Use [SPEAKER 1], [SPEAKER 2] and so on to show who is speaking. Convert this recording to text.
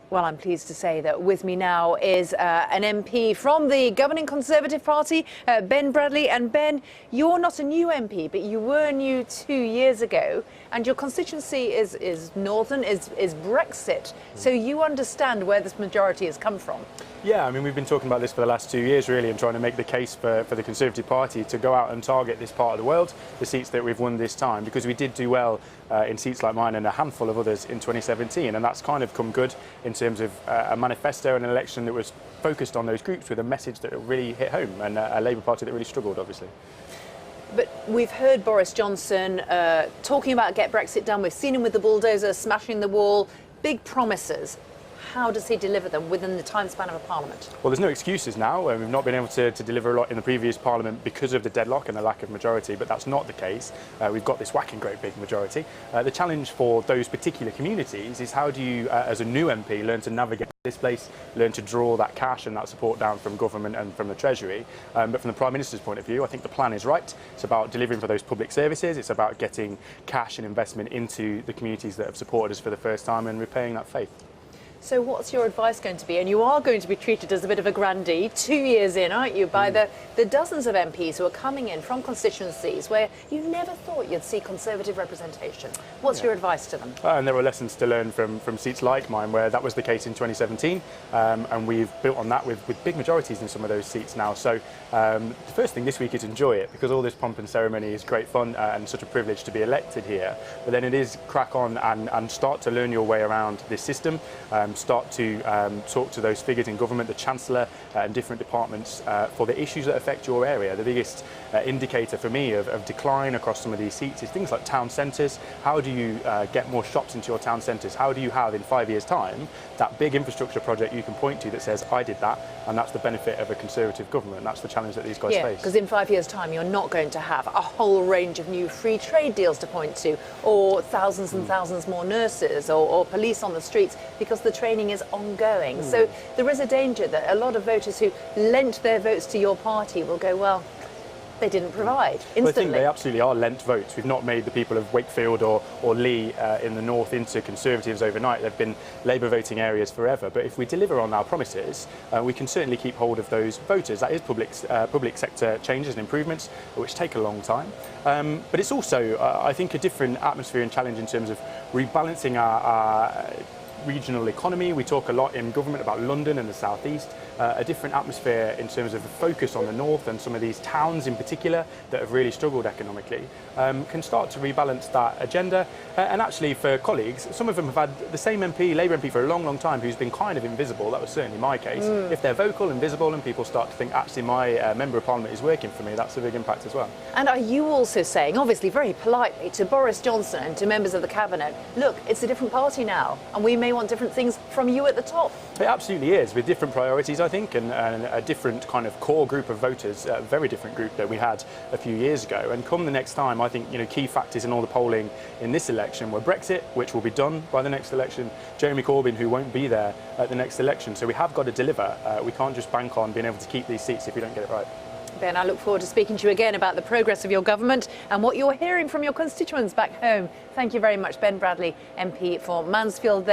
[SPEAKER 1] Well, I'm pleased to say that with me now is an MP from the governing Conservative Party, Ben Bradley. And Ben, you're not a new MP, but you were new 2 years ago, and your constituency is northern, is Brexit. So you understand where this majority has come from.
[SPEAKER 2] Yeah, I mean, we've been talking about this for the last 2 years, really, and trying to make the case for the Conservative Party to go out and target this part of the world, the seats that we've won this time, because we did do well in seats like mine and a handful of others in 2017, and that's kind of come good in terms of a manifesto and an election that was focused on those groups with a message that really hit home, and a Labour Party that really struggled, obviously.
[SPEAKER 1] But we've heard Boris Johnson talking about get Brexit done. We've seen him with the bulldozer, smashing the wall, big promises. How does he deliver them within the time span of a parliament?
[SPEAKER 2] Well, there's no excuses now. We've not been able to deliver a lot in the previous parliament because of the deadlock and the lack of majority, but that's not the case. We've got this whacking great big majority. The challenge for those particular communities is how do you, as a new MP, learn to navigate this place, learn to draw that cash and that support down from government and from the Treasury. But from the Prime Minister's point of view, I think the plan is right. It's about delivering for those public services. It's about getting cash and investment into the communities that have supported us for the first time and repaying that faith.
[SPEAKER 1] So what's your advice going to be? And you are going to be treated as a bit of a grandee 2 years in, aren't you, by the dozens of MPs who are coming in from constituencies where you never thought you'd see Conservative representation. What's your advice to them?
[SPEAKER 2] And there are lessons to learn from seats like mine where that was the case in 2017, and we've built on that with big majorities in some of those seats now. So the first thing this week is enjoy it, because all this pomp and ceremony is great fun and such a privilege to be elected here. But then it is crack on and start to learn your way around this system. Start to talk to those figures in government, the Chancellor and different departments for the issues that affect your area. The biggest indicator for me of decline across some of these seats is things like town centres. How do you get more shops into your town centres? How do you have in 5 years' time that big infrastructure project you can point to that says, I did that, and that's the benefit of a Conservative government? That's the challenge that these guys face.
[SPEAKER 1] Because in 5 years' time you're not going to have a whole range of new free trade deals to point to, or thousands and thousands more nurses or police on the streets, because the training is ongoing. So there is a danger that a lot of voters who lent their votes to your party will go, well, they didn't provide instantly.
[SPEAKER 2] Well, I think they absolutely are lent votes. We've not made the people of Wakefield or Leigh in the north into Conservatives overnight. They've been Labour voting areas forever. But if we deliver on our promises, we can certainly keep hold of those voters. That is public sector changes and improvements, which take a long time. But it's also, I think, a different atmosphere and challenge in terms of rebalancing our regional economy. We talk a lot in government about London and the South East, a different atmosphere in terms of a focus on the north, and some of these towns in particular that have really struggled economically can start to rebalance that agenda. And actually for colleagues, some of them have had the same MP, Labour MP for a long, long time, who's been kind of invisible. That was certainly my case. If they're vocal and visible and people start to think, actually my Member of Parliament is working for me, that's a big impact as well.
[SPEAKER 1] And are you also saying, obviously very politely, to Boris Johnson and to members of the Cabinet, look, it's a different party now, and we may want different things from you at the top?
[SPEAKER 2] It absolutely is, with different priorities, I think, and a different kind of core group of voters, a very different group that we had a few years ago. And come the next time, I think, key factors in all the polling in this election were Brexit, which will be done by the next election, Jeremy Corbyn, who won't be there at the next election. So we have got to deliver. We can't just bank on being able to keep these seats if we don't get it right.
[SPEAKER 1] Ben, I look forward to speaking to you again about the progress of your government and what you're hearing from your constituents back home. Thank you very much, Ben Bradley, MP for Mansfield there.